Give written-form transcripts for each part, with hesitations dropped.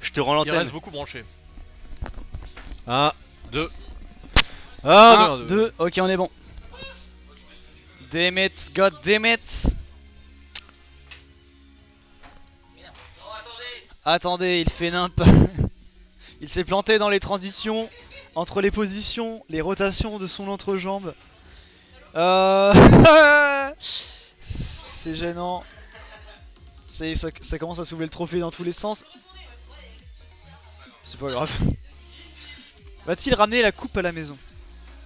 Je te rends Il l'antenne. reste beaucoup branché. 1, 2. 1, 2, ok on est bon. Damn it, god damn it. Attendez, il fait nimp. Il s'est planté dans les transitions entre les positions, les rotations de son entrejambe. C'est gênant. Ça commence à soulever le trophée dans tous les sens. C'est pas grave. Va-t-il ramener la coupe à la maison?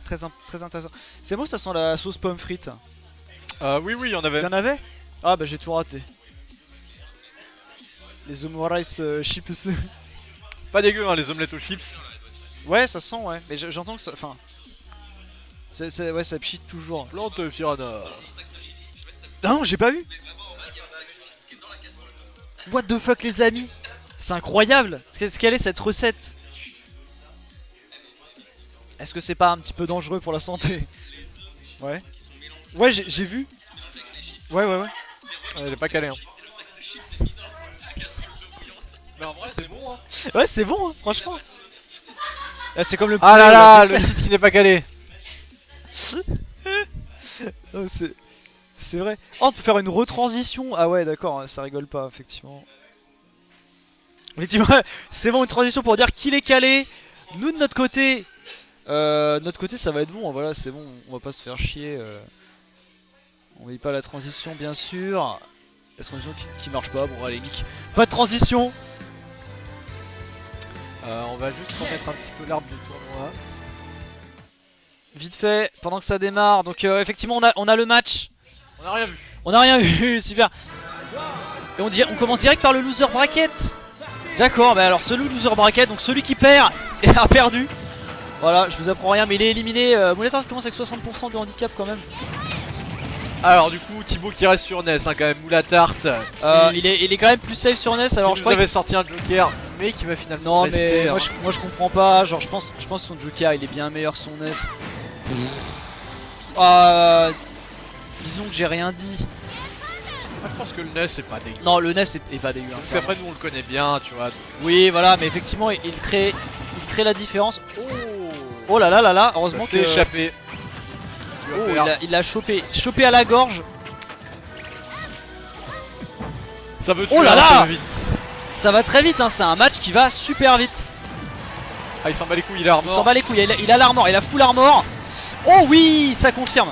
Très intéressant. C'est bon, ça sent la sauce pomme frite. Oui, oui, il y en avait. Il y en avait? Ah bah j'ai tout raté. Les omurice chips. Pas dégueu, hein, les omelettes aux chips. Ouais, ça sent, ouais. Mais j'entends que ça. Enfin. Ouais, ça pchite toujours. Plante piranha. Non, j'ai pas vu. What the fuck, les amis? C'est incroyable. Quelle est cette recette? Est-ce que c'est pas un petit peu dangereux pour la santé? Ouais. Ouais, j'ai vu. Ouais. Elle est pas calée, hein. Mais en vrai, c'est bon, hein. Ouais, c'est bon, hein, franchement. Là, c'est comme le Ah là poulet, là, la le titre qui n'est pas calé. Non, c'est vrai. Oh, on peut faire une retransition. Ah ouais, d'accord, ça rigole pas, effectivement. Effectivement, c'est bon, une transition pour dire qu'il est calé. Nous, de notre côté, ça va être bon. Voilà, c'est bon, on va pas se faire chier. On met pas la transition, bien sûr. La transition qui marche pas. Bon, allez, nique. Pas de transition. On va juste remettre un petit peu l'arbre du tournoi. Vite fait, pendant que ça démarre. Donc, effectivement, on a le match. On a rien vu. On a rien vu, super. Et on commence direct par le loser bracket. D'accord, bah alors ce loser bracket, donc celui qui perd a perdu. Voilà, je vous apprends rien, mais il est éliminé. Moulatar commence avec 60% de handicap quand même. Alors du coup, Thibaut qui reste sur NES, hein, quand même, Moulatart. Il est quand même plus safe sur NES. Alors je crois crois qu'il sorti un Joker, mais qui va finalement. Non, mais rester, moi je comprends pas. Genre, je pense que son Joker il est bien meilleur que son NES. Disons que j'ai rien dit. Moi, je pense que le NES est pas dégueu. Non, le NES est pas dégueu. Hein, parce qu'après, nous on le connaît bien, tu vois. Oui, voilà, mais effectivement, il crée la différence. Oh là là là là, heureusement qu'il s'est échappé. Oh, il l'a chopé à la gorge. Ça veut tuer, oh là là, vite. Ça va très vite, hein, c'est un match qui va super vite. Ah, il s'en bat les couilles, il a armor. Il s'en bat les couilles, il a l'armor, il a full armor. Oh oui, ça confirme.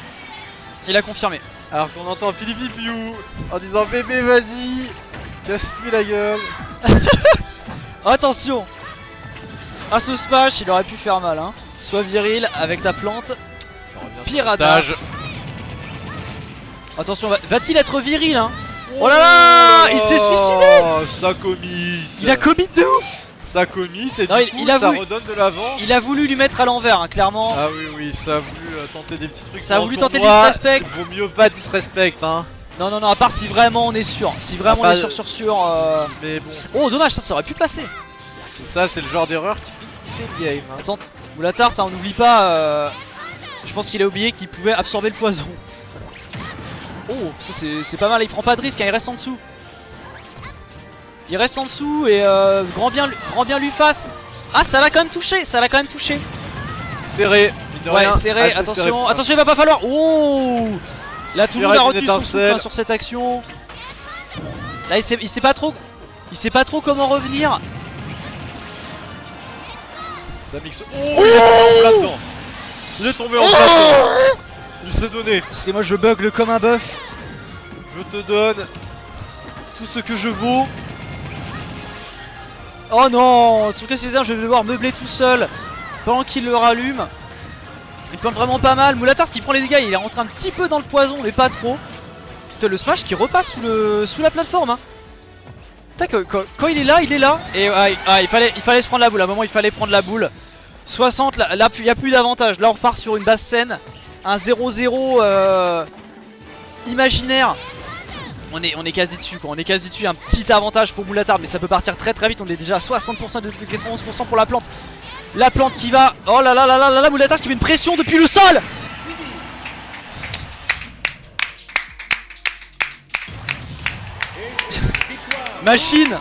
Il a confirmé. Alors qu'on entend Philippe Piou en disant bébé vas-y, casse-lui la gueule. Attention. À ce smash, il aurait pu faire mal, hein. Sois viril avec ta plante. Piranha. Attention, va-t-il être viril, hein? Oh là là, il s'est suicidé. Ça commit. Il a commit de ouf. Ça commit et non, du coup, ça redonne de l'avance. Il a voulu lui mettre à l'envers, hein, clairement. Ah oui, ça a voulu tenter des petits trucs. Ça a voulu tenter du disrespect. Vaut mieux pas disrespect, hein. Non, à part si vraiment on est sûr. Si vraiment on est sûr. Mais bon. Oh, dommage, ça aurait pu passer. C'est ça, c'est le genre d'erreur qui peut quitter le game. Hein. Attends, Moulatart, on n'oublie pas. Je pense qu'il a oublié qu'il pouvait absorber le poison. Oh, ça c'est pas mal, il prend pas de risque, hein, il reste en dessous. Il reste en dessous et grand bien lui fasse. Ah, ça l'a quand même touché, Serré, ouais, serré, attention, attention, il va pas falloir. Oh, là tout le monde a retenu son souffle sur cette action. Là il sait pas trop comment revenir. Ça mixe. Oh, il est tombé là-dedans. Il est tombé en plateau. Il s'est donné. C'est moi, je bugle comme un bœuf. Je te donne tout ce que je vaux. Oh non, sur que je vais devoir meubler tout seul pendant qu'il le rallume. Il plante vraiment pas mal. Moulatart qui prend les dégâts, il est rentré un petit peu dans le poison, mais pas trop. Putain, le smash qui repasse sous la plateforme. Hein. Putain, quand il est là, Et il fallait se prendre la boule. À un moment, il fallait prendre la boule. 60, là il n'y a plus d'avantage. Là, on repart sur une basse scène. Un 0-0 imaginaire. On est quasi dessus, quoi. On est quasi dessus. Un petit avantage pour Moulatart, mais ça peut partir très très vite. On est déjà à 60% de 91% pour la plante. La plante qui va. Oh là là là là là, Moulatart qui met une pression depuis le sol. Machine.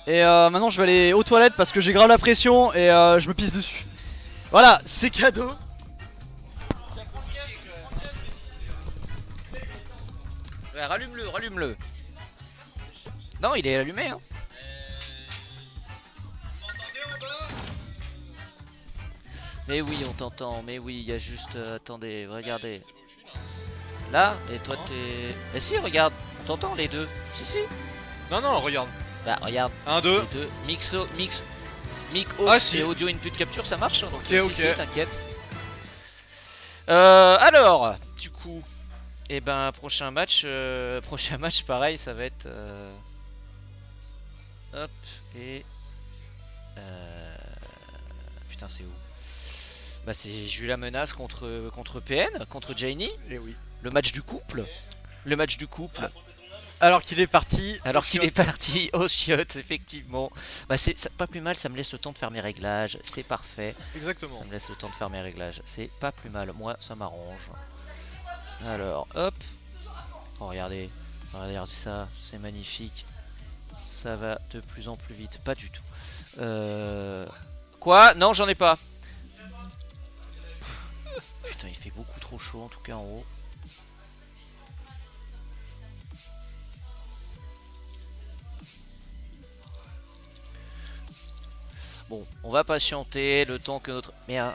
Et maintenant je vais aller aux toilettes parce que j'ai grave la pression et je me pisse dessus. Voilà, c'est cadeau. Ouais, rallume-le, rallume-le. Non, il est allumé hein. Mais oui, on t'entend, mais oui, il y a juste... attendez, regardez. Là, et toi t'es... Eh si, regarde, on t'entend les deux. Si, si. Non, regarde. Bah, regarde. 1, 2. Les deux. Mic Ah, si. et audio input capture, ça marche. Donc, Ok, ok. si, t'inquiète. Alors, du coup... Et ben, prochain match, pareil, ça va être... Hop, et... Putain, c'est où? Bah c'est Julia Menace contre PN, contre Jaini. Et oui. Le match du couple. Le match du couple. Alors qu'il est parti. Alors qu'il est parti au chiottes, effectivement. Bah c'est pas plus mal, ça me laisse le temps de faire mes réglages. C'est parfait. Exactement. Ça me laisse le temps de faire mes réglages. C'est pas plus mal. Moi, ça m'arrange. Alors, hop. Oh, regardez. Regardez ça. C'est magnifique. Ça va de plus en plus vite. Pas du tout. Quoi? Non, j'en ai pas. Putain, il fait beaucoup trop chaud en tout cas en haut. Bon, on va patienter le temps que notre... Merde.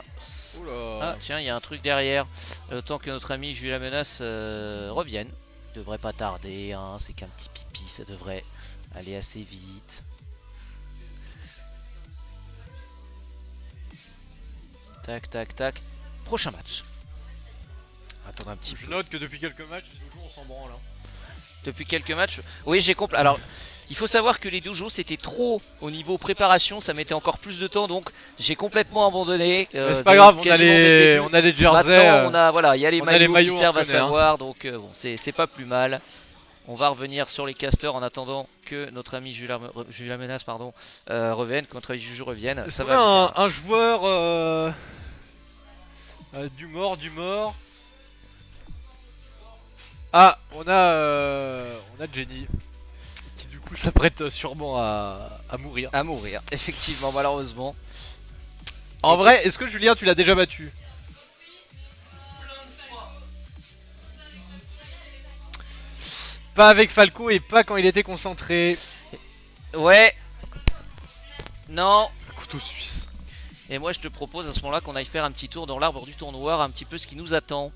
Ah tiens, il y a un truc derrière. Le temps que notre ami Julia Menace revienne. Devrait pas tarder, hein. C'est qu'un petit pipi, ça devrait aller assez vite. Tac, tac, tac. Prochain match. Attends un petit peu. Je note que depuis quelques matchs, les dojos on s'en branle. Hein. Depuis quelques matchs. Oui, j'ai compris. Alors, il faut savoir que les dojos c'était trop au niveau préparation, ça mettait encore plus de temps, donc j'ai complètement abandonné. Mais c'est pas grave, on a les jerseys. Maintenant, on a voilà, il y a les maillots qui servent à connaît, savoir, hein. Donc bon, c'est pas plus mal. On va revenir sur les casters en attendant que notre ami Julia Menace revienne, que notre ami Juju revienne. Ça va. Un joueur du mort. Ah, on a Jenny qui du coup s'apprête sûrement à mourir. À mourir, effectivement, malheureusement. En vrai, est-ce que Julien tu l'as déjà battu? Pas avec Falco et pas quand il était concentré. Ouais. Non. Couteau suisse. Et moi je te propose à ce moment-là qu'on aille faire un petit tour dans l'arbre du tournoi, voir un petit peu ce qui nous attend.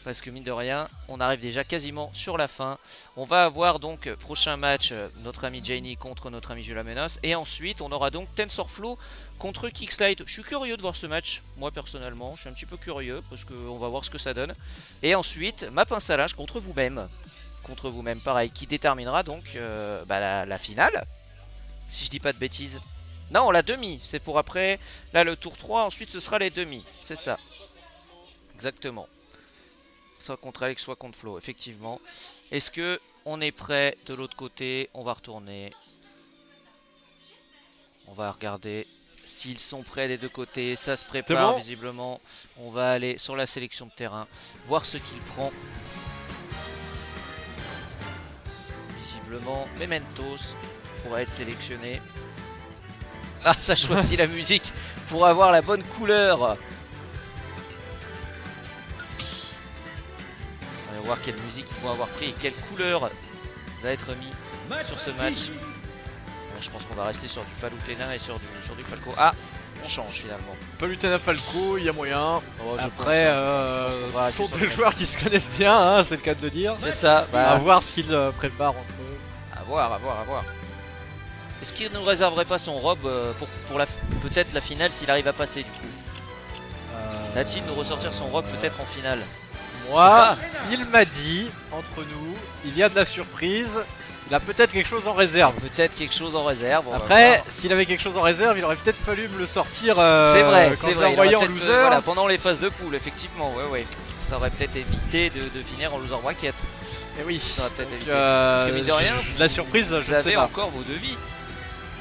Parce que mine de rien, on arrive déjà quasiment sur la fin. On va avoir donc prochain match notre ami Jaini contre notre ami Julia Menace. Et ensuite on aura donc TensorFlow contre Kickslide. Je suis curieux de voir ce match, moi personnellement. Je suis un petit peu curieux parce qu'on va voir ce que ça donne. Et ensuite ma pince à linge contre vous-même. Contre vous-même pareil, qui déterminera donc la finale. Si je dis pas de bêtises. Non, la demi, c'est pour après. Là le tour 3, ensuite ce sera les demi. C'est ça. Exactement. Soit contre Alex, soit contre Flo, effectivement. Est-ce que on est prêt de l'autre côté? On va retourner. On va regarder s'ils sont prêts des deux côtés. Ça se prépare bon visiblement. On va aller sur la sélection de terrain, voir ce qu'il prend. Visiblement, Mementos pourra être sélectionné. Ah, ça choisit la musique pour avoir la bonne couleur. On va voir quelle musique ils vont avoir pris et quelle couleur va être mis sur ce match. Bon, je pense qu'on va rester sur du Palutena et sur du Falco. Ah, on change finalement. Palutena Falco, il y a moyen. Oh, après, ce sont deux joueurs qui se connaissent bien, hein, c'est le cas de le dire. C'est ça. Bah, à voir ce qu'ils préparent entre eux. À voir. Est-ce qu'il ne nous réserverait pas son robe pour peut-être la finale s'il arrive à passer du coup? Va-t-il nous ressortir son robe peut-être en finale? Moi, il m'a dit, entre nous, il y a de la surprise. Il a peut-être quelque chose en réserve. Peut-être quelque chose en réserve. Après, s'il avait quelque chose en réserve, il aurait peut-être fallu me le sortir. C'est vrai, quand je l'ai envoyé en loser. Voilà, pendant les phases de poule, effectivement, ouais. Ça aurait peut-être évité de finir en loser bracket. Et oui. Ça aurait peut-être évité. Parce que mine de rien, la surprise, vous avez encore vos devis.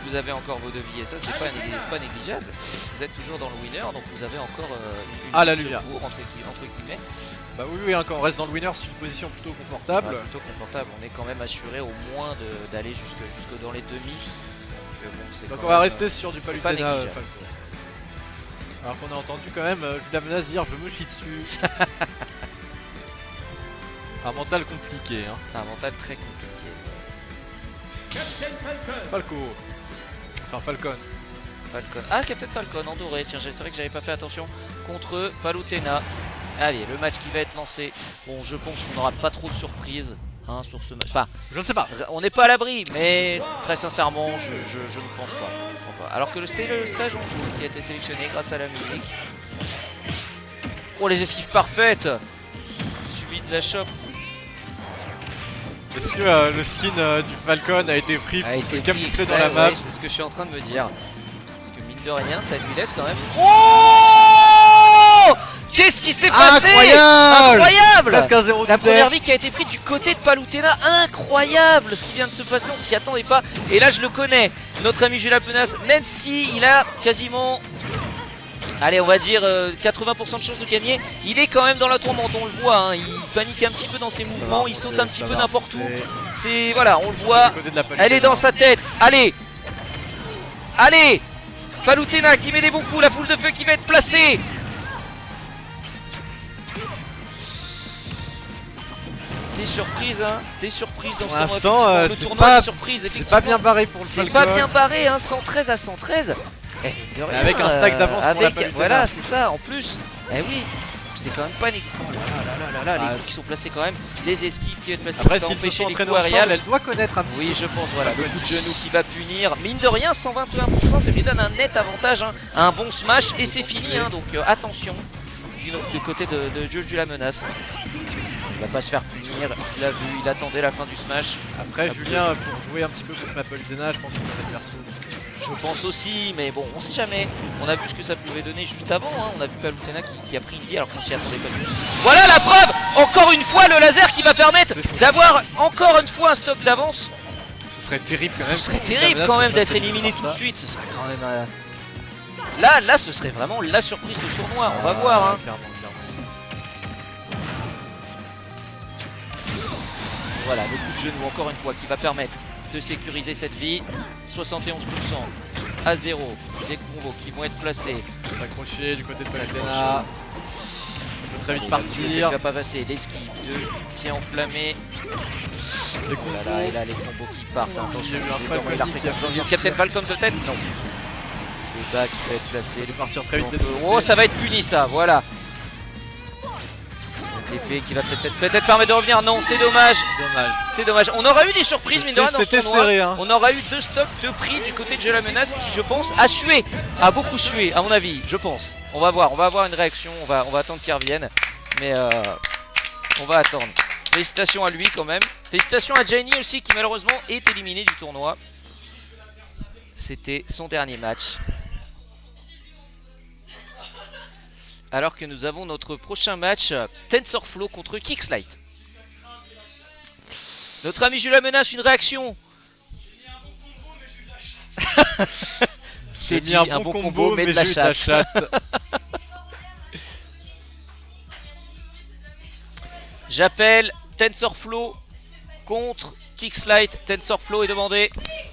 Vous avez encore vos devis et ça c'est pas négligeable. Vous êtes toujours dans le winner, donc vous avez encore une la lumière entre guillemets. Bah oui, hein, quand on reste dans le winner, c'est une position plutôt confortable. Ouais, plutôt confortable, on est quand même assuré au moins d'aller jusque dans les demi. bon, c'est Donc quand on va même, rester sur du pas Palutena négligeable. Falco. Alors qu'on a entendu quand même Julia Menace dire je me chie dessus. Un mental compliqué hein. un mental très compliqué. Falco. Enfin Falcon. Falcon. Ah, Captain Falcon en doré. Tiens, c'est vrai que j'avais pas fait attention contre Palutena. Allez, le match qui va être lancé. Bon, je pense qu'on n'aura pas trop de surprises hein, sur ce match. Enfin, Je ne sais pas. on n'est pas à l'abri, mais très sincèrement, je ne pense pas. Alors que c'était le stage en jeu qui a été sélectionné grâce à la musique. Oh, les esquives parfaites. Suivi de la chope. Est-ce que le skin du Falcon a été pris pour se camoufler dans la map? C'est ce que je suis en train de me dire. Parce que mine de rien, ça lui laisse quand même. Oh! Qu'est-ce qui s'est passé? Incroyable! Presque un 0 La première vie qui a été prise du côté de Palutena, incroyable ce qui vient de se passer, on s'y attendait pas. Et là je le connais, notre ami Julia Menace, même si il a quasiment, allez on va dire 80% de chances de gagner, il est quand même dans la tourmente, on le voit, hein. Il panique un petit peu dans ses mouvements, il saute un petit peu n'importe où. C'est, voilà, on le voit, elle est dans sa tête, allez! Allez! Palutena qui met des bons coups, la boule de feu qui va être placée. Des surprises, hein, des surprises dans ce tournoi. Le tournoi des surprises, effectivement. C'est pas bien barré pour le Falcon. C'est pas bien barré, hein, 113 à 113. Eh, de rien, avec un stack d'avance pour la Palutena. Voilà, c'est ça, en plus. Eh oui, c'est quand même pas négligeable. Oh là, les coups qui sont placés quand même. Les esquives qui vont être placées Après, pour si empêcher les coups ensemble, aériens. elle doit connaître un petit peu. Oui, je pense, voilà, le coup de genou qui va punir. Mine de rien, 121%, ça lui donne un net avantage, hein. Un bon smash et c'est fini, hein, donc attention. Du côté de Julia Menace. Il va pas se faire punir, il l'a vu, il attendait la fin du smash. Après Julien, pour jouer un petit peu contre ma Palutena, je pense qu'il va être perso. Je pense aussi, mais bon, on sait jamais. On a vu ce que ça pouvait donner juste avant, hein. On a vu Palutena qui a pris une vie alors qu'on s'y attendait pas du tout. Voilà la preuve. Encore une fois le laser qui va permettre d'avoir encore une fois un stock d'avance. Ce serait terrible quand même. Ce serait terrible quand même d'être éliminé tout de suite, ce serait quand même... Là ce serait vraiment la surprise de tournoi, on va voir, hein. Clairement. Voilà, le coup de genou encore une fois qui va permettre de sécuriser cette vie. 71% à 0. Des combos qui vont être placés. S'accrocher du côté de Palutena. Ça peut très vite partir. Il va pas passer. L'esquive de pied enflammé. Les combos. Et là les combos qui partent. Attention, J'ai vu un Falcon qui a fait Captain Falcon peut-être. Non. Le bas qui va être placé. Il va partir très vite. Oh, ça va être puni ça, voilà. TP qui va peut-être permettre de revenir. Non, c'est dommage. C'est dommage. On aura eu des surprises, mais dans ce tournoi. Serré, hein. On aura eu 2 stocks de prix du côté de Julia Menace qui, je pense, a beaucoup sué, à mon avis. Je pense. On va voir une réaction. On va attendre qu'il revienne. Mais on va attendre. Félicitations à lui quand même. Félicitations à Jenny aussi qui malheureusement est éliminé du tournoi. C'était son dernier match. Alors que nous avons notre prochain match, TensorFlow contre Kixlite. Notre ami Julia Menace, une réaction. J'ai dit un bon combo mais de la chatte. J'appelle TensorFlow contre Kixlite. TensorFlow est demandé.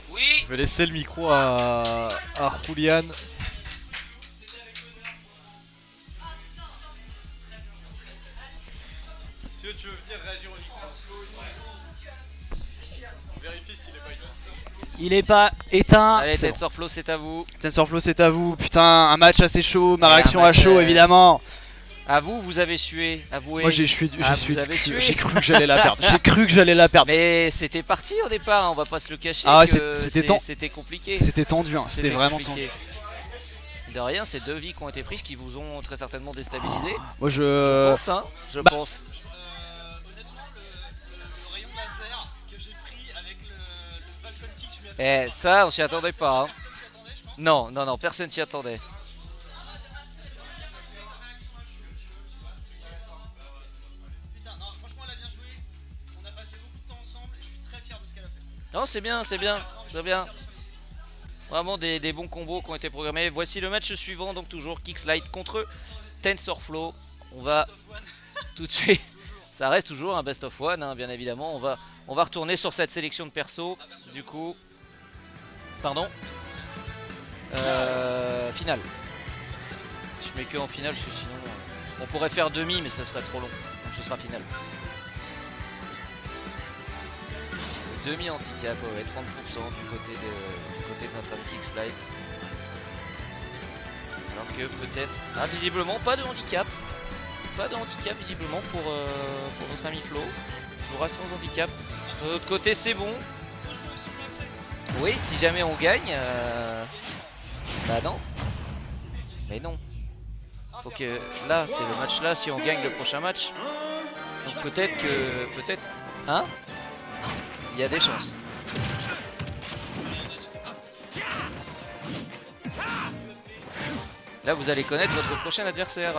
Oui. Je vais laisser le micro à Julian. Tu veux venir réagir au micro? Vérifie s'il est pas éteint. Il est pas éteint. Allez, TensorFlow, c'est à vous. TensorFlow, c'est à vous. Putain, un match assez chaud. Ma réaction à chaud, évidemment. À vous avez sué. Avouez. Moi, j'ai sué. cru que j'allais la perdre. J'ai cru que j'allais la perdre. Mais c'était parti au départ, on va pas se le cacher. Ah, c'était compliqué. C'était tendu, hein. C'était vraiment compliqué. De rien, c'est 2 vies qui ont été prises qui vous ont très certainement déstabilisé. Moi, je pense, hein. Je pense. Eh, ça, on s'y attendait pas. Hein. Non, personne s'y attendait. Putain, non, franchement, elle a bien joué. On a passé beaucoup de temps ensemble et je suis très fier de ce qu'elle a fait. Non, c'est bien, très bien. Vraiment des bons combos qui ont été programmés. Voici le match suivant, donc toujours Kixlite contre TensorFlow. On va tout de suite. Ça reste toujours un best of one, hein, bien évidemment. On va retourner sur cette sélection de persos. Du coup. Pardon. Finale. Je mets que en finale parce que sinon on pourrait faire demi mais ça serait trop long. Donc ce sera finale. Demi handicap, ouais, 30% du côté de notre ami Kixlight. Alors que peut-être. Ah, visiblement pas de handicap. Pas de handicap visiblement pour notre ami Flo. Jouera sans handicap. De l'autre côté c'est bon. Oui, si jamais on gagne. Bah non. Mais non. Faut que là, c'est le match là, si on gagne le prochain match. Donc peut-être que. Peut-être. Hein? Il y a des chances. Là vous allez connaître votre prochain adversaire,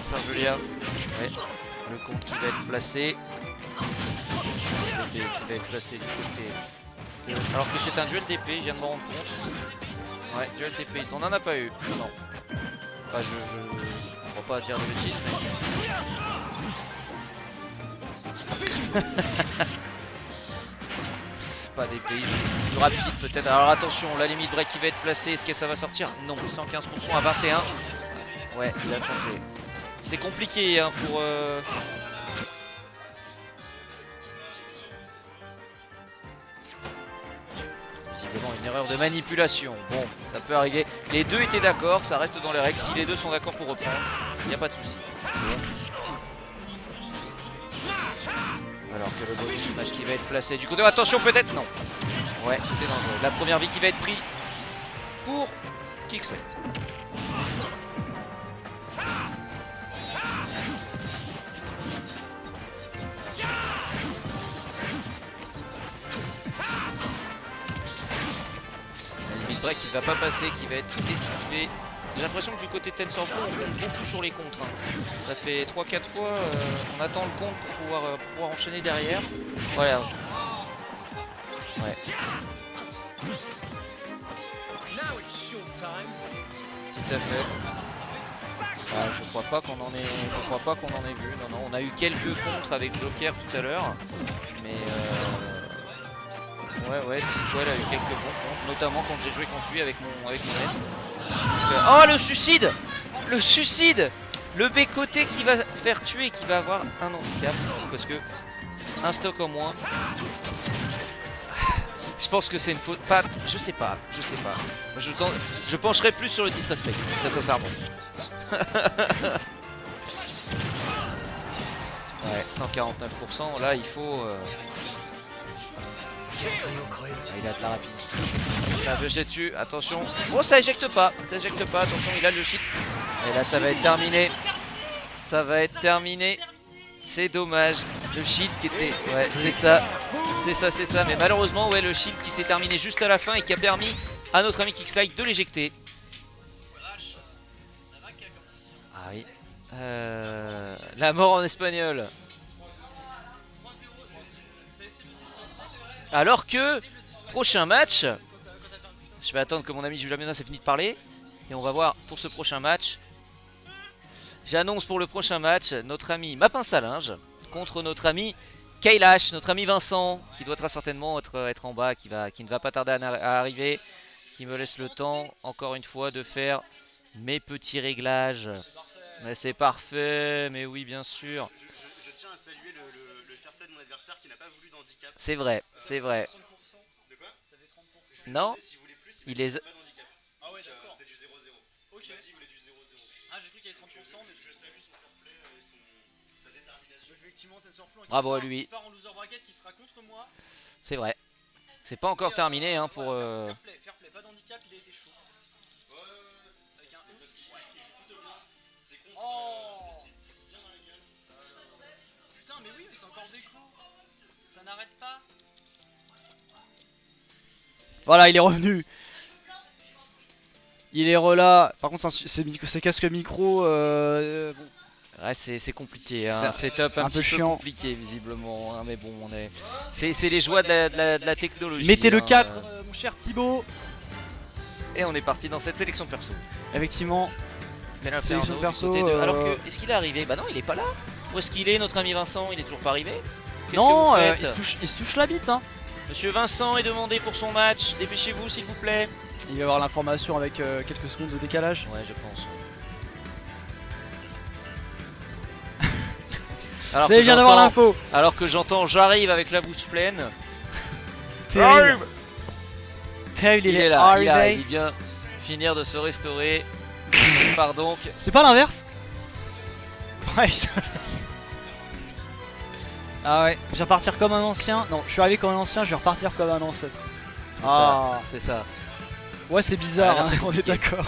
Saint-Julien. Ouais. Le compte qui va être placé. Qui va être placé du côté. Alors que c'est un duel d'épée, je viens de me rendre compte. Ouais, duel d'épée, on en a pas eu. Non. Enfin, je crois pas dire de bêtises, mais. Pas d'épée, plus rapide peut-être. Alors attention, la limite break qui va être placée, est-ce que ça va sortir? Non, 115% à 21. Ouais, il a tenté. C'est compliqué hein, pour. Visiblement une erreur de manipulation. Bon, ça peut arriver. Les deux étaient d'accord, ça reste dans les règles. Si les deux sont d'accord pour reprendre, il n'y a pas de souci. Alors que le bonus match qui va être placé du côté. Attention, peut-être non. Ouais, c'était dangereux. La première vie qui va être prise pour Kixlight. La limite break qui ne va pas passer, qui va être esquivé. J'ai l'impression que du côté TensorFlow on compte beaucoup sur les contres. Hein. Ça fait 3-4 fois, on attend le compte pour pouvoir enchaîner derrière. Voilà. Ouais. Tout à fait. Ah, je crois pas qu'on en ait vu. Non, on a eu quelques contres avec Joker tout à l'heure. Mais ouais, si, ouais, il a eu quelques bons contres, notamment quand j'ai joué contre lui avec mon S. Oh le suicide! Le suicide! Le B côté qui va faire tuer et qui va avoir un handicap. Parce que un stock en moins. Je pense que c'est une faute. Pas. Je sais pas. Je pencherai plus sur le disrespect. Très sincèrement. Ouais, 149%. Là il faut. Il a de la rapidité. Ça veut jeter dessus, attention. Oh, ça éjecte pas, attention, il a le shit. Et là, ça va être terminé. C'est dommage. Le shield qui était. Ouais, c'est ça. Mais malheureusement, ouais, le shield qui s'est terminé juste à la fin et qui a permis à notre ami Kixlight de l'éjecter. Ah oui. La mort en espagnol. Alors que prochain match, je vais attendre que mon ami Juliana ait fini de parler et on va voir pour ce prochain match. J'annonce pour le prochain match notre ami Mapin Salinge contre notre ami Kailash, notre ami Vincent qui doit très certainement être en bas, qui ne va pas tarder à arriver, qui me laisse le temps encore une fois de faire mes petits réglages. Mais c'est parfait, mais oui bien sûr. Je tiens à saluer le fair play de mon adversaire qui n'a pas voulu d'handicap. C'est vrai. De quoi? T'avais 30%. Non, S'il voulait plus, il est. pas d'handicap. Ah ouais, d'accord. C'était du 0-0. Ok. Il m'a dit qu'il voulait du 0-0. Ah, j'ai cru qu'il y avait 30%, mais je salue son fair play et sa détermination. Effectivement, TensorFlow. Bravo à lui. Qui part en loser bracket, qui sera contre moi. C'est vrai. C'est pas encore terminé hein, pour. Fair play, pas d'handicap, il a été chaud. Ouais, avec un E. C'est contre. Oh! Bien dans la gueule. Putain, mais oui, mais c'est encore des coups. Ça n'arrête pas. Voilà, il est revenu. Il est relà. Par contre, c'est casque micro. Bon. Ouais, c'est compliqué. Hein. C'est un setup un petit peu compliqué, visiblement. Hein, mais bon, on est. C'est les joies de la technologie. Mettez le 4, mon cher Thibaut. Et on est parti dans cette sélection perso. Effectivement. Sélection perso. Alors que, est-ce qu'il est arrivé? Bah non, il est pas là. Où est-ce qu'il est, notre ami Vincent? Il est toujours pas arrivé. Non, il se touche la bite. Hein. Monsieur Vincent est demandé pour son match. Dépêchez-vous s'il vous plaît. Il va y avoir l'information avec quelques secondes de décalage. Ouais, je pense. Alors Ça y est, que je viens d'avoir j'entends- l'info. Alors que j'entends j'arrive avec la bouche pleine. Terrible. Terrible, Il est là, il arrivé. vient finir de se restaurer. Part donc. C'est pas l'inverse? Ouais. Ah ouais, je vais repartir comme un ancien. Non, je suis arrivé comme un ancien, je vais repartir comme un ancêtre. C'est Ah. ça, c'est ça. Ouais, c'est bizarre, Ah, là, c'est hein, on est compliqué. d'accord.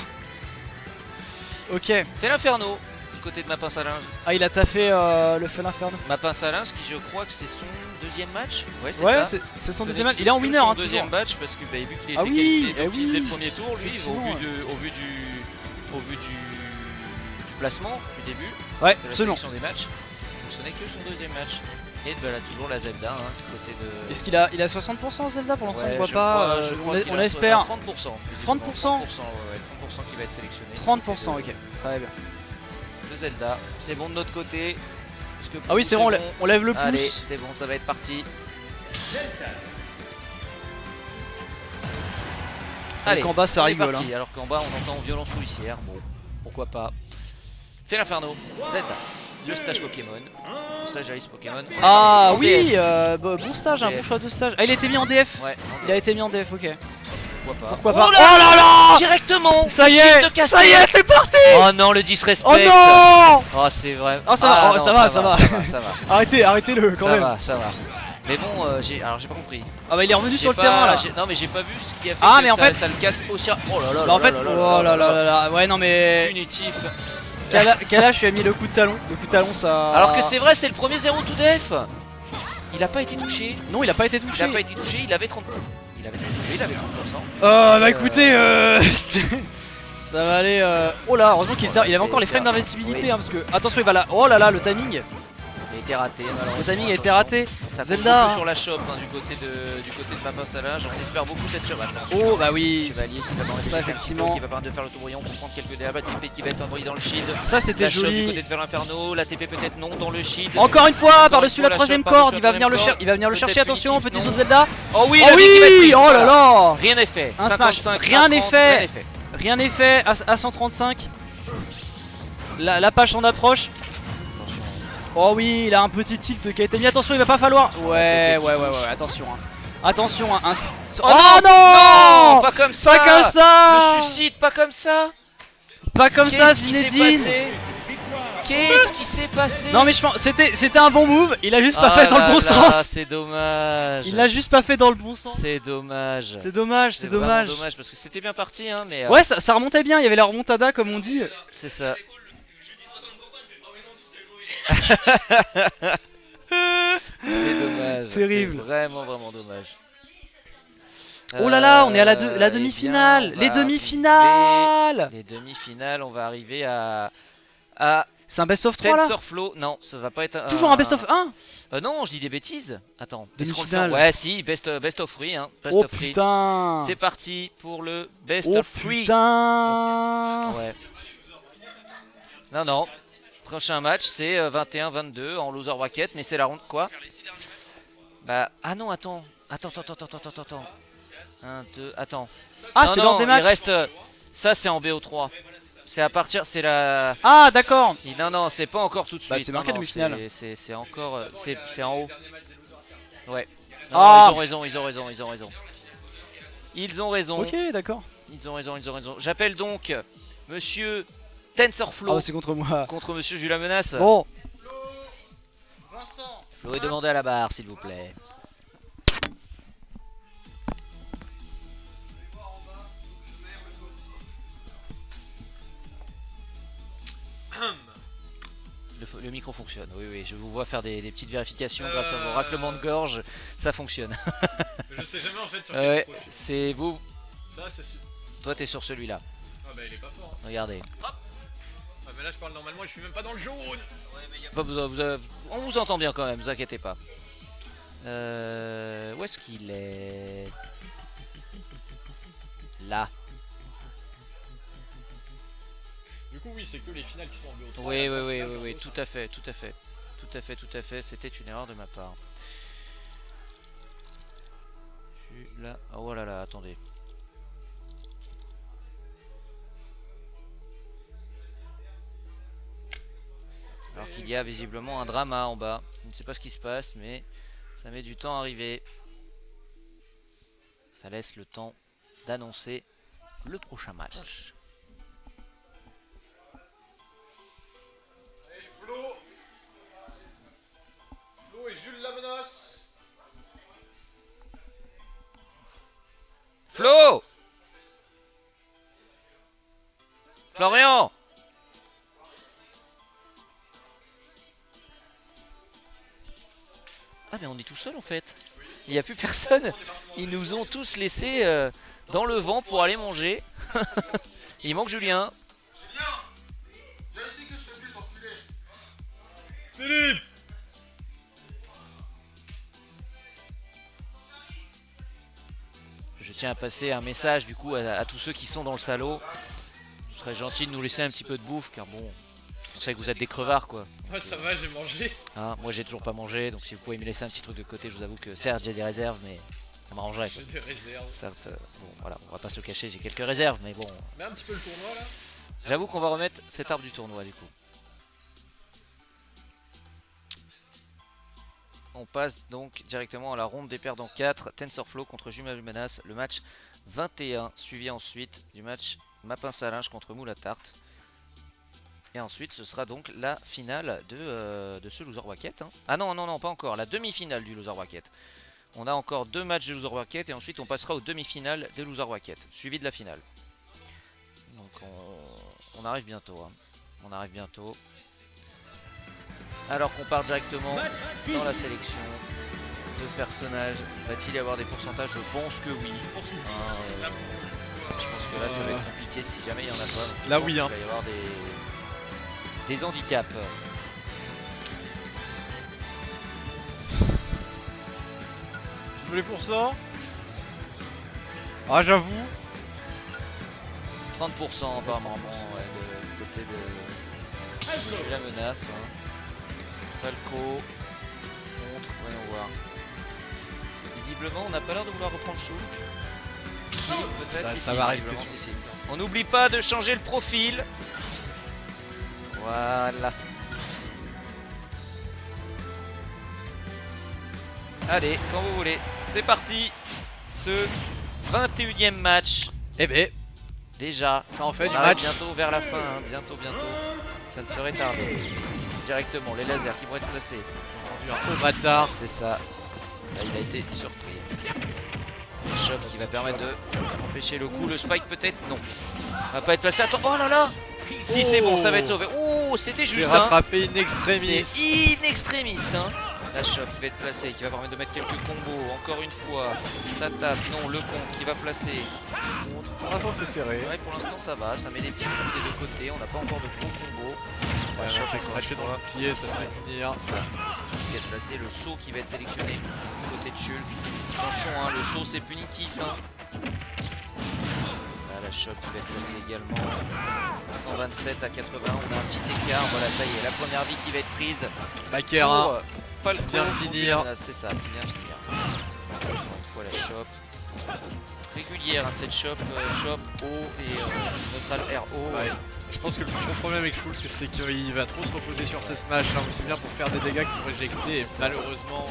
Ok. C'est l'inferno du côté de ma pince à linge. Ah, il a taffé le feu l'inferno. Ma pince à linge qui je crois que c'est son deuxième match. Ouais, c'est Ouais, ça. c'est son Ce deuxième n'est match. Il est en que winner, son hein, deuxième toujours. match parce que bah, vu qu'il est Ah oui, qualifié oui, dès le premier tour, lui, au effectivement, vu du placement du début Ouais, de la absolument. sélection des matchs, ce n'est que son deuxième match. Et bah, là toujours la Zelda hein, du côté de. Est-ce qu'il a 60% Zelda pour l'instant? Ouais, On voit je pas. crois- je crois qu'il on a espère. 30%. 30%? Ouais, 30% qui va être sélectionné. 30%, ok. Très bien. De Zelda. C'est bon de notre côté. Parce que Ah oui, pour c'est nous, bon, on lève le Allez, pouce. c'est bon, ça va être parti. Allez, Donc en bas, ça on est rigole. parti. Alors qu'en bas, on entend violence policière. Bon, pourquoi pas. Fais l'inferno. Zelda. Le stage Pokémon. Stage Alice Pokémon. On est Ah parti. En oui, DF. bon stage, un bon DF. choix de stage. Ah, il a été mis en DF. Ouais, Il a été mis en DF, ok. pourquoi pas. Pourquoi pas? Oh là Oh là là! Directement. Ça y le est, shift cassé. ça y est, c'est parti! Oh non, le disrespect. Oh non! Oh, c'est vrai. Ah, ça va, oh, non, ça va, ça va. Ça va. Arrêtez-le quand Ça même. va, ça va. Mais bon, j'ai pas compris. Ah bah il est revenu J'ai sur le pas- terrain là. Non mais j'ai pas vu ce qui a fait Ah, que mais en ça, fait- ça le casse aussi. Oh là là Bah en fait, là oh là là là, ouais non mais Punitif. Kalash lui a mis le coup de talon. Le coup de talon ça. Alors que c'est vrai, c'est le premier 0 to def. Il a pas été touché. Non, il a pas été Il touché. a pas été touché, il avait 30. Il avait 30%. Il avait 30%. Bah écoutez, ça va aller. Oh là, heureusement qu'il avait encore les frames d'invincibilité oui. hein, parce que attention, il va là. Oh là là, le timing. Il a été raté. Le timing a été raté. Ça Zelda, Zelda hein. sur la shop du côté de ma pince à linge. On espère beaucoup cette shop. Attention. Oh bah oui. Chevalier qui va Ça, effectivement. qui va permettre de faire le tourbillon pour prendre quelques dégâts. La TP qui va être envoyée dans le shield. Ça c'était La shop du joli. côté de Fer Inferno. La TP peut-être non dans le shield. Encore une fois, Encore par-dessus une la fois, troisième la shot par-dessus corde, la il va venir le troisième chercher. Il va venir le corde. chercher. Attention, Peut-être petit non. saut de Zelda. Oh oui, Oh la vie qui va être oui, prise. oh là Voilà. là. Rien n'est fait. Un smash. 55, Rien n'est 30, fait. Rien n'est fait. Rien n'est fait à 135. La page en approche. Attention. Oh oui, il a un petit tilt qui a été mis. Attention, il va pas falloir. Ouais, attention. Hein. Attention, hein. Oh non, non, pas comme ça. Pas comme ça. Le suicide, pas comme ça. Pas comme ça, Qu'est-ce qui s'est Zinedine. passé Qu'est-ce qui s'est passé? Non mais je pense c'était un bon move. Il a juste pas Ah fait dans le là bon là, sens. C'est dommage. Il l'a juste pas fait dans le bon sens. C'est dommage. C'est dommage, c'est vraiment dommage. dommage parce que c'était bien parti, hein, mais. Ouais, ça remontait bien. Il y avait la remontada comme on dit. C'est ça. C'est dommage. Terrible. C'est vraiment dommage. Oh là là, on est à la Eh demi-finale. bien, on Les va demi-finales. arriver- Les demi-finales, on va arriver à C'est un best of 3 là. TensorFlow. Non, ça va pas être Toujours un best of 1. Non, je dis des bêtises. Attends, est-ce qu'on le fait Demi-finale. Ouais, si, best of free, hein. Best Oh of free. putain. C'est parti pour le best Oh of free. putain. Ouais. Non. Prochain match, c'est 21-22 en loser bracket, mais c'est la ronde quoi? Bah, ah non, attends. 1, 2, attends. Ah, Non, c'est lors des matchs. Il reste. Ça, c'est en BO3. C'est à partir. C'est la. Ah d'accord. Si, non, c'est pas encore tout de suite. Bah, c'est marqué Non, demi-finale. C'est encore. C'est en haut. Ouais. Non, Ah. ils ont raison. Ils ont raison. Ok, d'accord. Ils ont raison. J'appelle donc Monsieur TensorFlow Ah bah, c'est contre moi. contre Monsieur Jules la menace. Bon. Vincent. Flo est demandé à la barre, s'il vous plaît. Le micro fonctionne, oui, je vous vois faire des petites vérifications grâce à vos raclements de gorge, ça fonctionne. Je sais jamais en fait sur Ouais, quel micro c'est vous, Ça c'est sûr. toi t'es sur celui-là, Ah bah il est pas fort. Hein. regardez. Ah mais là je parle normalement et je suis même pas dans le jaune. On vous entend bien quand même, vous inquiétez pas. Où est-ce qu'il est? Là. Du coup oui c'est que les finales qui sont en BO3. Oui, tout à fait. C'était une erreur de ma part. plus là. Oh là là, attendez. Alors qu'il y a visiblement un drama en bas. Je ne sais pas ce qui se passe, mais ça met du temps à arriver. Ça laisse le temps d'annoncer le prochain match. Allez, Flo et Jules la menace. Flo! Florian! Ah mais on est tout seul en fait. Il n'y a plus personne. Ils nous ont tous laissés dans le vent pour aller manger. Il manque Julien. Philippe! Je tiens à passer un message du coup à tous ceux qui sont dans le salaud. Ce serait gentil de nous laisser un petit peu de bouffe car bon, on sait que vous êtes des crevards quoi. Moi ça va, j'ai mangé. Hein, moi j'ai toujours pas mangé, donc si vous pouvez me laisser un petit truc de côté, je vous avoue que certes j'ai des réserves, mais ça m'arrangerait quoi. J'ai des réserves. Certes, bon voilà, on va pas se le cacher, j'ai quelques réserves, mais bon. Mets un petit peu le tournoi là. J'avoue qu'on va remettre cet arbre du tournoi du coup. On passe donc directement à la ronde des perdants 4, TensorFlow contre Jumal Menace, le match 21, suivi ensuite du match Mapin Salinge contre Moulatart. Et ensuite ce sera donc la finale de ce Loser Bracket. Hein. Ah non, non, non, pas encore, la demi-finale du Loser Bracket. On a encore 2 matchs de Loser Bracket et ensuite on passera aux demi-finales des Loser Bracket, suivi de la finale. Donc on arrive bientôt. Hein. On arrive bientôt. Alors qu'on part directement dans la sélection de personnages. Va-t-il y avoir des pourcentages? Je pense que oui. Je pense que là ça va être compliqué si jamais il y en a pas. Donc Là oui. Il va y avoir des handicaps. Tu veux les pourcents? Ah j'avoue. 30% apparemment ouais, du côté de la menace. Hein. Falco contre, voyons voir. Visiblement on n'a pas l'air de vouloir reprendre Shulk. Si, peut-être Ça va rester visiblement, si. On n'oublie pas de changer le profil. Voilà. Allez, quand vous voulez. C'est parti. Ce 21e match. Eh ben, Déjà, ça en fait on du arrive match. bientôt vers la fin, hein. bientôt. Ça ne serait tardé. Directement, les lasers qui vont être placés. Un bâtard. C'est ça. Là, il a été surpris. Le shop qui va permettre de empêcher le coup. Le spike peut-être? Non. Va pas être placé. Attends, oh là là. Si c'est bon, ça va être sauvé. Oh, c'était J'ai juste hein. rattrapé in extremis. C'est in extrémiste hein. La shop qui va être placée, qui va permettre de mettre quelques combos. Encore une fois, ça tape. Non, le con qui va placer. Pour l'instant c'est serré. Ouais, pour l'instant ça va. Ça met des petits coups des deux côtés. On n'a pas encore de gros combos. La Ouais, shop c'est encore une extraché dans fois. le pied, ça se fait punir. Ça, ce qui va être placé, le saut qui va être sélectionné du côté de Shulk. Attention, hein, le saut c'est punitif. Hein. Là, la shop qui va être placée également. 127 à 80, on a un petit écart. Voilà, ça y est, la première vie qui va être prise. Backer Pour 1. Falco bien contre finir. Jonas, c'est ça, qui vient finir. Encore une fois, la shop. Régulière, hein, cette shop, shop haut et neutral RO. Ouais. Je pense que le plus gros problème avec Shulk c'est qu'il va trop se reposer sur ses smash hein, aussi bien pour faire des dégâts que pour éjecter et malheureusement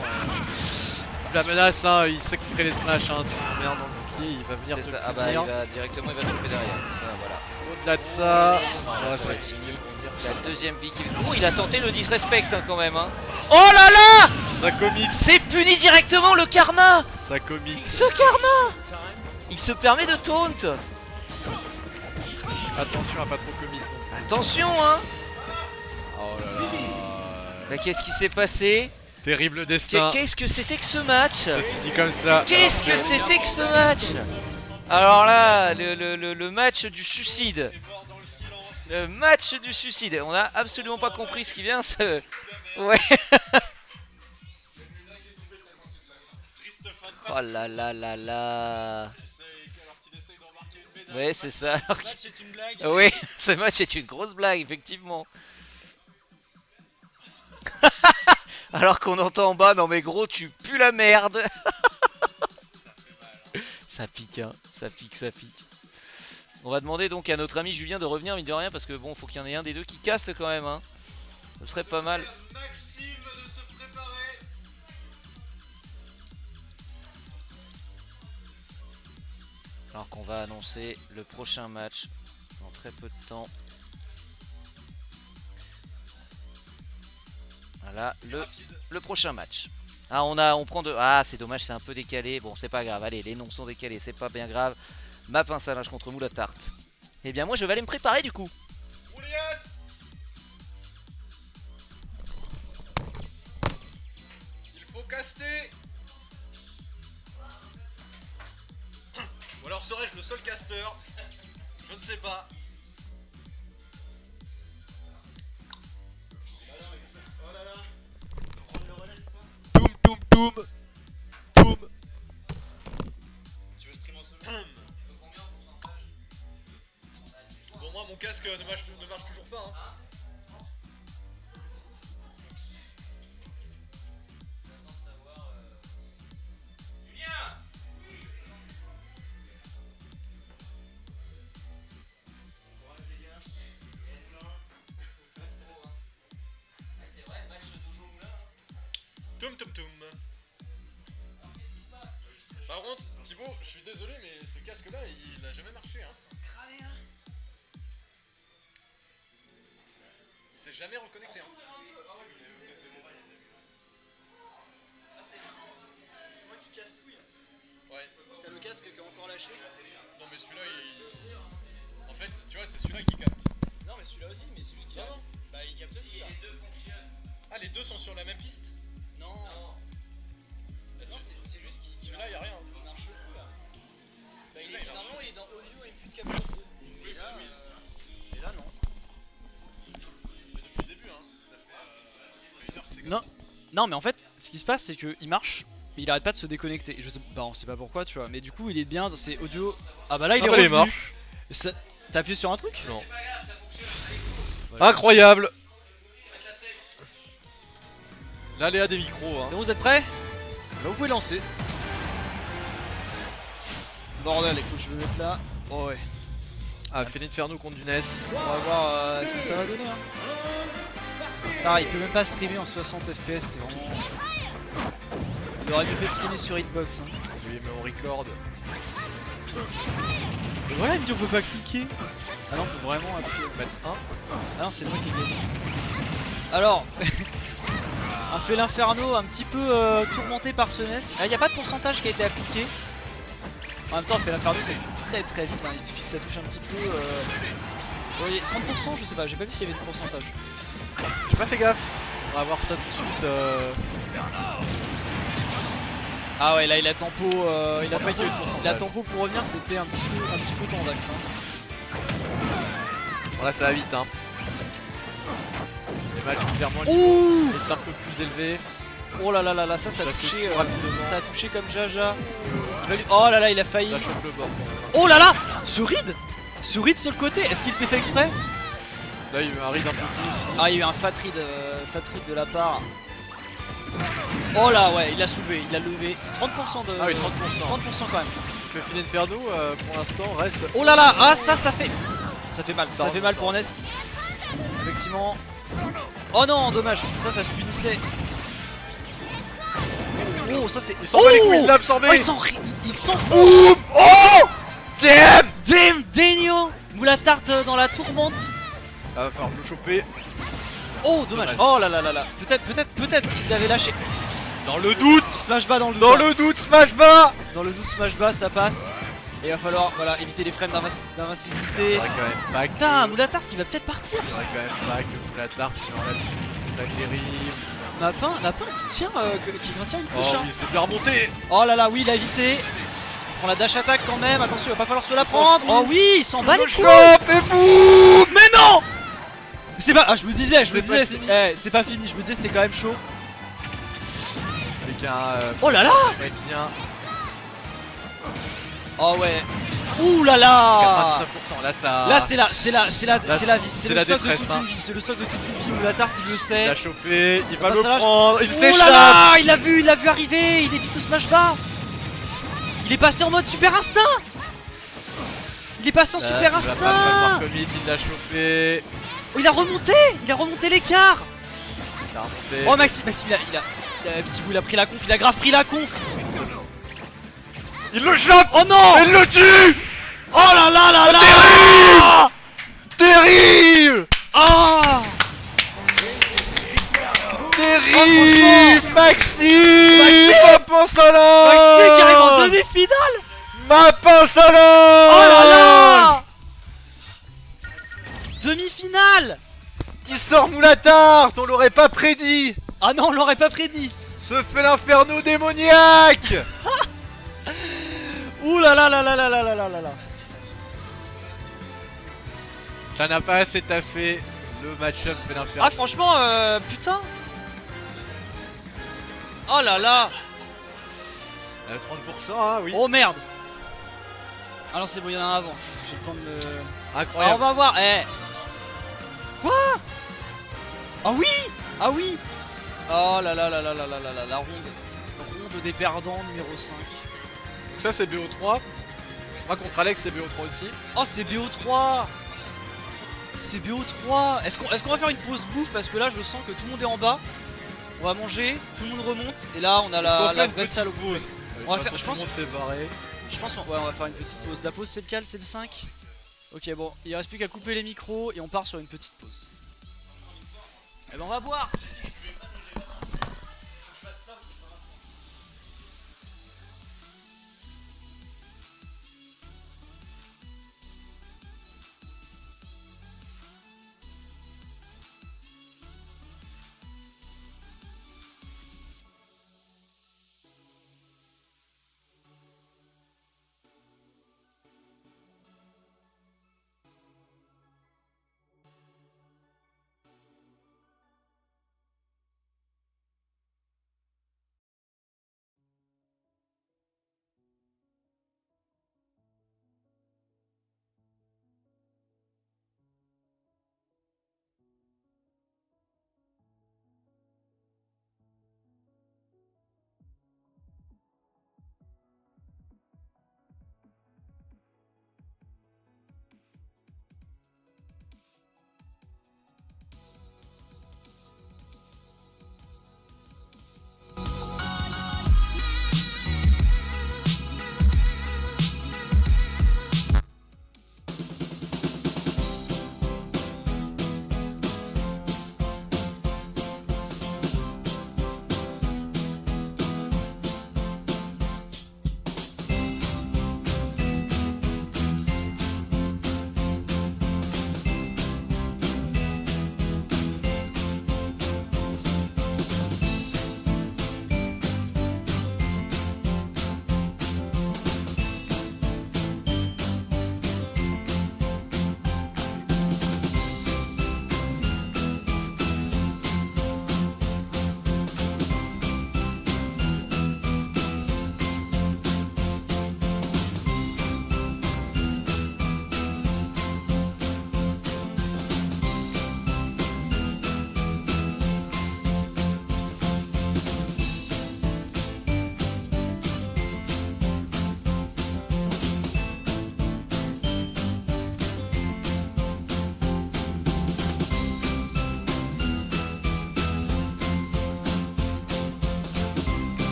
la menace hein, il sait contrer les smash hein, tu le mets dans le bouclier, il va venir te C'est ça, ah bah il va directement il va choper derrière. Ça, voilà. au-delà de ça, Voilà, ça va ouais, être fini. La deuxième vie qui... Oh, il a tenté le disrespect hein, quand même. Hein. Oh là là, ça comique, c'est puni directement le karma. ça comique. Ce karma, il se permet de taunt. Attention à pas trop commit. Attention hein. Oh là là. Bah, qu'est-ce qui s'est passé? Terrible destin. Qu'est-ce que c'était que ce match? Ça se finit comme ça. Qu'est-ce que c'était que ce match? Alors là, le match du suicide. Le match du suicide. On a absolument pas compris ce qui vient. Ouais. Oh là là là là. Ouais, c'est ça. Alors Ce match est une blague. oui, ce match est une grosse blague, effectivement. Alors qu'on entend en bas, non mais gros, tu pues la merde. Ça pique, hein. Ça pique, ça pique. On va demander donc à notre ami Julien de revenir, mine de rien, parce que bon, faut qu'il y en ait un des deux qui caste quand même, hein. Ce serait pas mal. Maxime de se préparer. Alors qu'on va annoncer le prochain match dans très peu de temps. Voilà, le prochain match. Ah, on prend de... Ah, c'est dommage, c'est un peu décalé. Bon, c'est pas grave. Allez, les noms sont décalés, c'est pas bien grave. Ma pince à linge contre moule à tarte. Eh bien, moi, je vais aller me préparer du coup. Julian. Il faut caster. Ou alors serais-je le seul casteur? Je ne sais pas. Oh là là. Faut prendre le relais, c'est ça? Toum toum toum. Toum. Tu veux stream en solo? Tu veux combien en pourcentage? Bon, moi mon casque ne marche toujours pas. Hein. Julien! Courage les gars. C'est vrai, match Dojo Moulin. Toum toum toum. Qu'est-ce qui se passe? Par contre, Thibaut, je suis désolé, mais ce casque-là, il a jamais marché. Hein. Crâné, hein. Il s'est jamais reconnecté. Hein. C'est moi qui casse couille. Ouais. T'as le casque qui a encore lâché? Non, mais celui-là, il. En fait, tu vois, c'est celui-là qui capte. Non, mais celui-là aussi, mais c'est juste qu'il Non, a. non. Bah, il capte plus là. Les deux fonctionnent. Ah, les deux sont sur la même piste? Non, Est-ce non, que- c'est juste qu'il. Celui-là, y a rien. Il marche fou là. Bah, Celui-là, il marche. normalement, il est dans audio input capture 2. Oui, bah oui. Et là, non. Mais depuis le début, hein. Ça fait 1 heure que c'est comme Non. ça. Non, mais en fait, ce qui se passe, c'est qu'il marche, mais il arrête pas de se déconnecter. Je sais, bah, on sait pas pourquoi, tu vois. Mais du coup, il est bien dans ses audio. Ah, bah là, il Ah est bah, il est revenu. mort. Ça- T'as appuyé sur un truc? Non. C'est pas grave, ça fonctionne. Incroyable. Faites la scène. L'aléa des micros. Hein. C'est bon, vous êtes prêts? Là, vous pouvez lancer. Bordel, écoute, je vais le mettre là. Oh ouais. Ah, Félin Inferno contre du NES. On va voir ce que ça va donner. Hein. Putain, il peut même pas streamer en 60 FPS, c'est vraiment. Il aurait mieux fait de streamer sur Hitbox. Hein. Oui, mais on record. Et voilà, il me dit on peut pas cliquer. Ah non, faut vraiment appuyer. Mettre 1. Ah non, c'est moi qui ai gagné. Alors, on fait l'inferno un petit peu tourmenté par ce NES. Ah, y a pas de pourcentage qui a été appliqué. En même temps, on fait l'inferno, ça fait très vite. Hein. Il suffit que ça touche un petit peu. Vous voyez, 30%, je sais pas, j'ai pas vu s'il y avait de pourcentage. J'ai pas fait gaffe. On va voir ça tout de suite. Ah ouais, là il a tempo, il a crois qu'il y a eu de tempo, pourcentage. il a tempo pour revenir, c'était un petit peu tendax. Hein. Bon, là, ça va vite. Hein. Les matchs ont clairement Ouh, est un peu plus élevé. oh là là là là, ça a Ça touché, se tue rapidement. ça a touché comme Jaja. Oh là là, il a failli. Ça chope le bord. Oh là là, ce ride sur le côté, est-ce qu'il était fait exprès? Là, il y a eu un ride un peu plus. Ah, il y a eu un fat ride de la part. Oh là, ouais, il l'a soulevé, il a levé 30% de. Ah oui, 30%. 30% quand même. Le Félin Inferno, pour l'instant, reste. Oh là là, ah ça fait mal, ça fait remonte, mal ça pour NES. Effectivement. Oh non, dommage, ça se punissait. Oh, ça c'est. Il s'en bat les couilles, il l'a absorbé. Oh, il s'en fout. Oh Damn. Damn, Denio Moula tarte dans la tourmente. Ah, va falloir me le choper. Oh, dommage. Oh là là là là. Peut-être qu'il l'avait lâché. Dans le doute. Smash bas dans le doute. Dans là. le doute, smash bas. Dans le doute, smash bas, ça passe. Et il va falloir voilà, éviter les frames d'invincibilité. Faudrait quand même pas que. Putain, Moula tarte qui va peut-être partir. Faudrait quand même pas que la tarte sur là-dessus, ce serait terrible. Lapin qui tient, qui maintient une Oh couche. oui, c'est bien remonté. Oh là là, oui, il a évité. Il prend la dash attack quand même. Attention, il va pas falloir se la Il s'en prendre. fout. Oh oui, il s'en bat les Le couilles. chope et boum. Mais non. C'est pas. Ah, je me disais, C'est pas c'est fini. c'est pas fini. Je me disais, c'est quand même chaud. Avec un. Oh là là. va être bien. Oh ouais. Ouh là là. 99%. Là, ça. Là c'est la vie, c'est le la stock de détresse, toute hein. une vie, c'est le stock de toute une vie où la tarte il le Il sait. l'a chopé, il va passe le à l'âge. prendre, il Oh là s'échappe. là, il l'a vu arriver, il évite au smash bas. Il est passé en mode super instinct. Il est passé en super Il va pas falloir instinct. commit, il l'a chauffé. Oh, il a remonté l'écart. Il a remonté. Oh Maxime, petit bout, il a pris la conf, il a grave pris la conf. Il le chope. Oh non. Il le tue. Oh là là là là. Terrible. Oh. Terrible. Maxime. Ma pince à Maxime qui arrive en demi-finale. Ma pince à Oh là là. Demi-finale. Qui sort Moulatart. On l'aurait pas prédit. Ah non, on l'aurait pas prédit. Se fait l'inferno démoniaque. Ouh là là là là là là là là là. Ça n'a pas assez taffé. Le match-up fait l'inferno. Ah franchement, putain. Oh là là. 30%, hein, oui. Oh merde. Ah non, c'est bon, il y en a un avant. J'ai le temps de me... Ah, on Incroyable. va voir. Eh. Quoi? Ah oui. Ah oui. Oh là là là là là là là là. La ronde des perdants numéro 5. Donc ça c'est BO3. Moi contre Alex c'est BO3 aussi. Oh, c'est BO3. C'est BO3. Est-ce qu'on va faire une pause bouffe? Parce que là, je sens que tout le monde est en bas. On va manger, tout le monde remonte. Et là, on a la vraie salle au pause. On va faire, je tout le pense, monde s'est barré. ouais, on va faire une petite pause. La pause, c'est lequel? C'est le 5? Ok, bon, il reste plus qu'à couper les micros et on part sur une petite pause. Eh ben, on va boire.